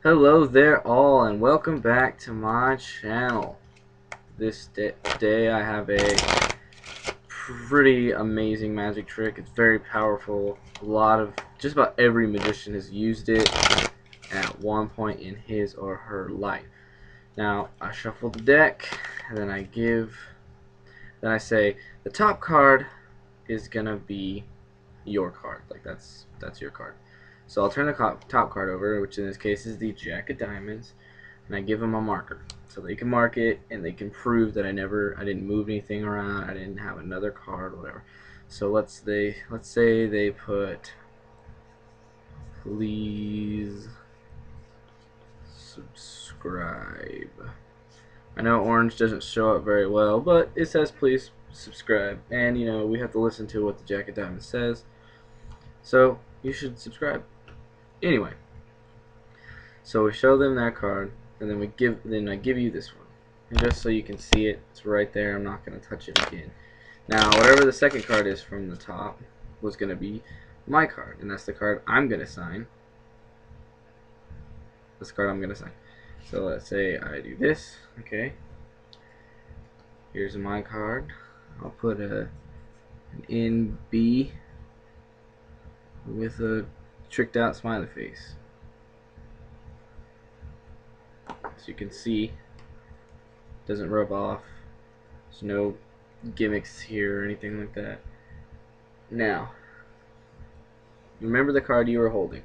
Hello there all, and welcome back to my channel. Today I have a pretty amazing magic trick. It's very powerful. Just about every magician has used it at one point in his or her life. Now I shuffle the deck, and then I say the top card is gonna be your card. Like that's your card. So I'll turn the top card over, which in this case is the Jack of Diamonds, and I give them a marker so they can mark it and they can prove that I didn't move anything around, I didn't have another card or whatever. So let's say they put please subscribe. I know orange doesn't show up very well, but it says please subscribe, and we have to listen to what the Jack of Diamonds says. So you should subscribe. Anyway, so we show them that card, and then I give you this one. And just so you can see it, it's right there. I'm not going to touch it again. Now, whatever the second card is from the top was going to be my card, and that's the card I'm going to sign. This card I'm going to sign. So let's say I do this. Okay. Here's my card. I'll put an NB with a tricked out smiley face. As you can see, doesn't rub off. There's no gimmicks here or anything like that. Now, remember the card you were holding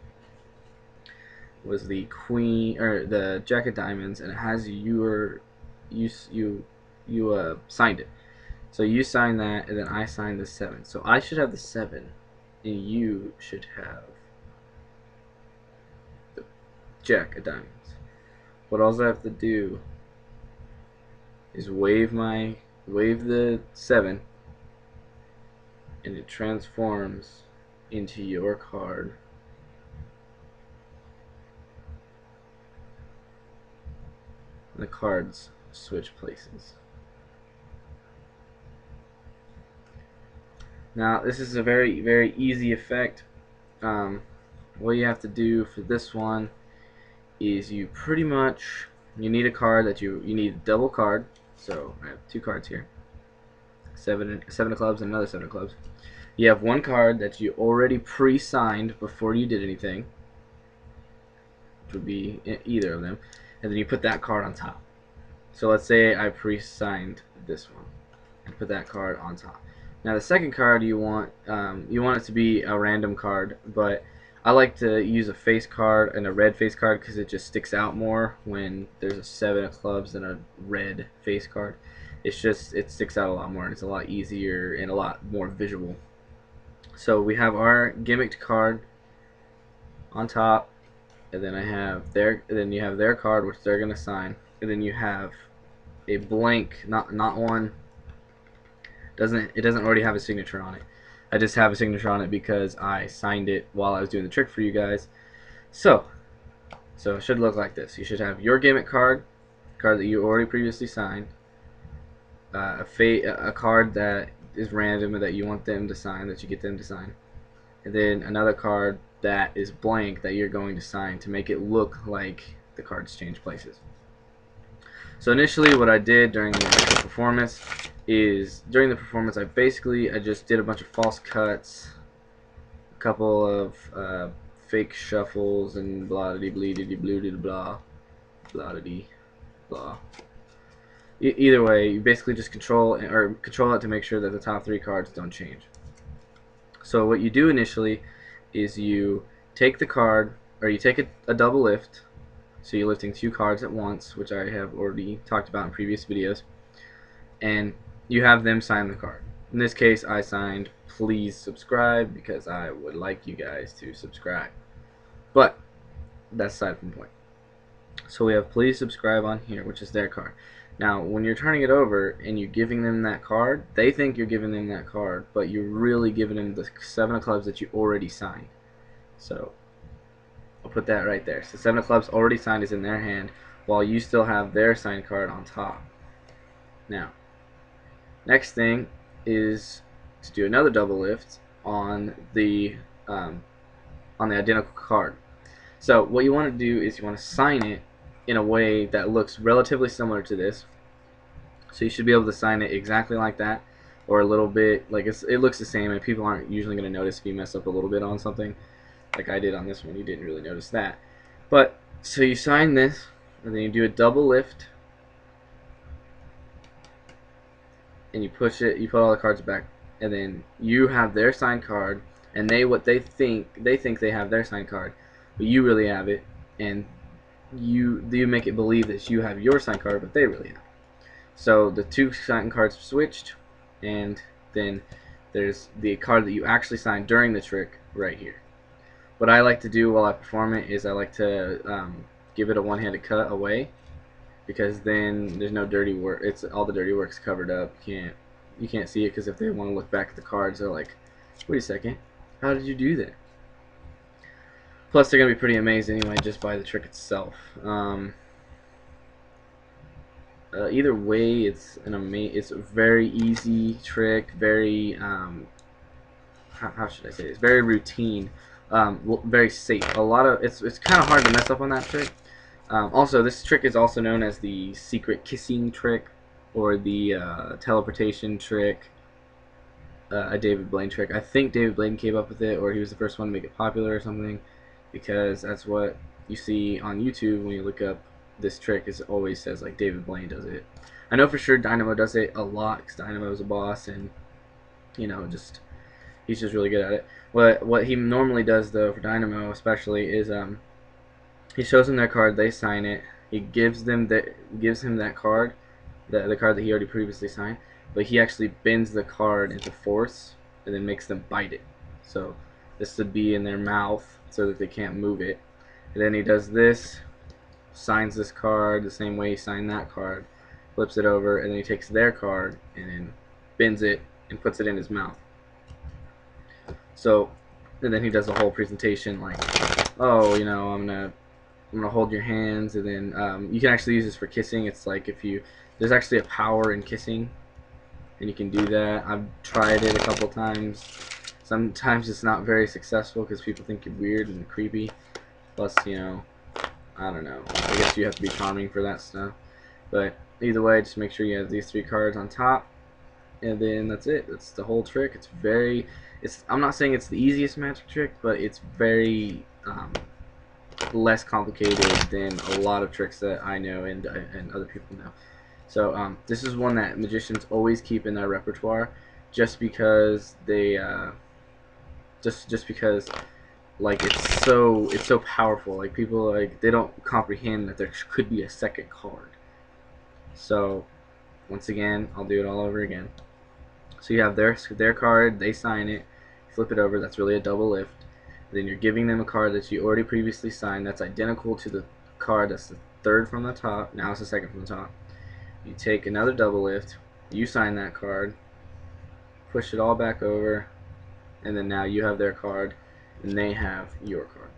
was the Queen or the Jack of Diamonds, and it has you signed it. So you signed that, and then I signed the 7. So I should have the 7, and you should have the Jack of Diamonds. What else I have to do is wave the 7, and it transforms into your card. The cards switch places. Now this is a very easy effect. What you have to do for this one is you need a card that you need a double card. So I have 2 cards here, seven of clubs and another 7 of clubs. You have 1 card that you already pre-signed before you did anything, which would be either of them, and then you put that card on top. So let's say I pre-signed this one and put that card on top. Now the second card you want it to be a random card, but I like to use a face card and a red face card because it just sticks out more when there's a 7 of clubs and a red face card. It sticks out a lot more, and it's a lot easier and a lot more visual. So we have our gimmicked card on top, and then you have their card, which they're gonna sign, and then you have a blank, not one. It doesn't already have a signature on it. I just have a signature on it because I signed it while I was doing the trick for you guys. So it should look like this. You should have your gimmick card that you already previously signed, a card that is random and that you want them to sign, that you get them to sign, and then another card that is blank that you're going to sign to make it look like the cards change places. So initially what I did during the performance I just did a bunch of false cuts, a couple of fake shuffles, and blah de blah blah de blah. Either way, you basically just control it to make sure that the top 3 cards don't change. So what you do initially is you take the card, or you take a double lift. So you're lifting 2 cards at once, which I have already talked about in previous videos, and you have them sign the card. In this case, I signed please subscribe because I would like you guys to subscribe. But that's aside from the point. So we have please subscribe on here, which is their card. Now, when you're turning it over and you're giving them that card, they think you're giving them that card, but you're really giving them the 7 of clubs that you already signed. So I'll put that right there. So 7 of clubs already signed is in their hand, while you still have their signed card on top. Now, next thing is to do another double lift on the identical card. So what you want to do is you want to sign it in a way that looks relatively similar to this. So you should be able to sign it exactly like that, or a little bit like it looks the same, and people aren't usually going to notice if you mess up a little bit on something. Like I did on this one, you didn't really notice that. But so you sign this, and then you do a double lift, and you push it. You put all the cards back, and then you have their signed card, and they think they have their signed card, but you really have it, and you make it believe that you have your signed card, but they really have it. So the two signed cards are switched, and then there's the card that you actually signed during the trick right here. What I like to do while I perform it is I like to give it a one-handed cut away, because then there's no dirty work. It's all the dirty work's covered up. You can't see it, because if they want to look back at the cards, they're like, wait a second, how did you do that? Plus, they're gonna be pretty amazed anyway just by the trick itself. Either way, it's a very easy trick, very how should I say this? Very routine, very safe. It's kind of hard to mess up on that trick. Also, this trick is also known as the secret kissing trick, or the teleportation trick, a David Blaine trick. I think David Blaine came up with it, or he was the first one to make it popular or something, because that's what you see on YouTube when you look up this trick. It always says like David Blaine does it. I know for sure Dynamo does it a lot, because Dynamo is a boss, and he's just really good at it. What he normally does though for Dynamo especially is he shows them their card, they sign it, he gives him that card, the card that he already previously signed, but he actually bends the card into fourths and then makes them bite it. So this would be in their mouth so that they can't move it. And then he does this, signs this card the same way he signed that card, flips it over, and then he takes their card and then bends it and puts it in his mouth. So, and then he does the whole presentation like, oh, I'm gonna hold your hands, and then you can actually use this for kissing. It's like there's actually a power in kissing, and you can do that. I've tried it a couple times. Sometimes it's not very successful because people think you're weird and creepy. Plus, I don't know. I guess you have to be charming for that stuff. But either way, just make sure you have these 3 cards on top, and then that's it. That's the whole trick. I'm not saying it's the easiest magic trick, but it's very less complicated than a lot of tricks that I know and other people know. So this is one that magicians always keep in their repertoire, just because they just because like it's so powerful. Like people they don't comprehend that there could be a second card. So once again, I'll do it all over again. So you have their card, they sign it, flip it over. That's really a double lift. Then you're giving them a card that you already previously signed that's identical to the card that's the third from the top. Now it's the second from the top. You take another double lift, you sign that card, push it all back over, and then now you have their card and they have your card.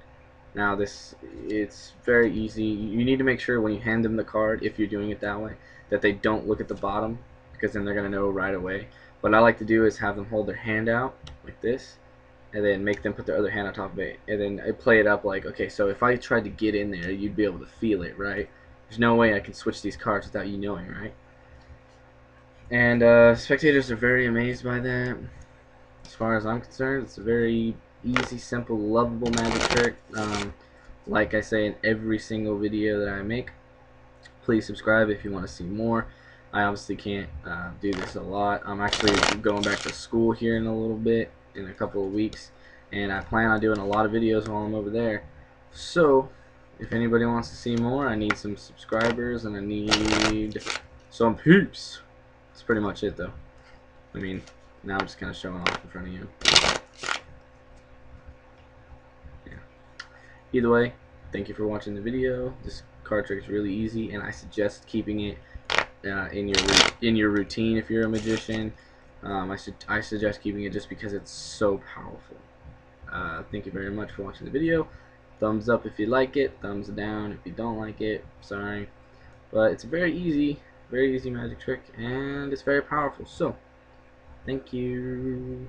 Now it's very easy. You need to make sure when you hand them the card, if you're doing it that way, that they don't look at the bottom, because then they're going to know right away. What I like to do is have them hold their hand out like this, and then make them put their other hand on top of it, and then I play it up like, okay, so if I tried to get in there, you'd be able to feel it, right? There's no way I can switch these cards without you knowing, right? And spectators are very amazed by that. As far as I'm concerned, it's a very easy, simple, lovable magic trick. Like I say in every single video that I make, please subscribe if you want to see more. I obviously can't do this a lot. I'm actually going back to school here in a little bit, in a couple of weeks, and I plan on doing a lot of videos while I'm over there. So if anybody wants to see more, I need some subscribers and I need some peeps. That's pretty much it though. I mean, now I'm just kind of showing off in front of you. Yeah. Either way, thank you for watching the video. This card trick is really easy, and I suggest keeping it in your routine if you're a magician. I suggest keeping it just because it's so powerful. Thank you very much for watching the video. Thumbs up if you like it, thumbs down if you don't like it. Sorry, but it's a very easy magic trick, and it's very powerful. So thank you.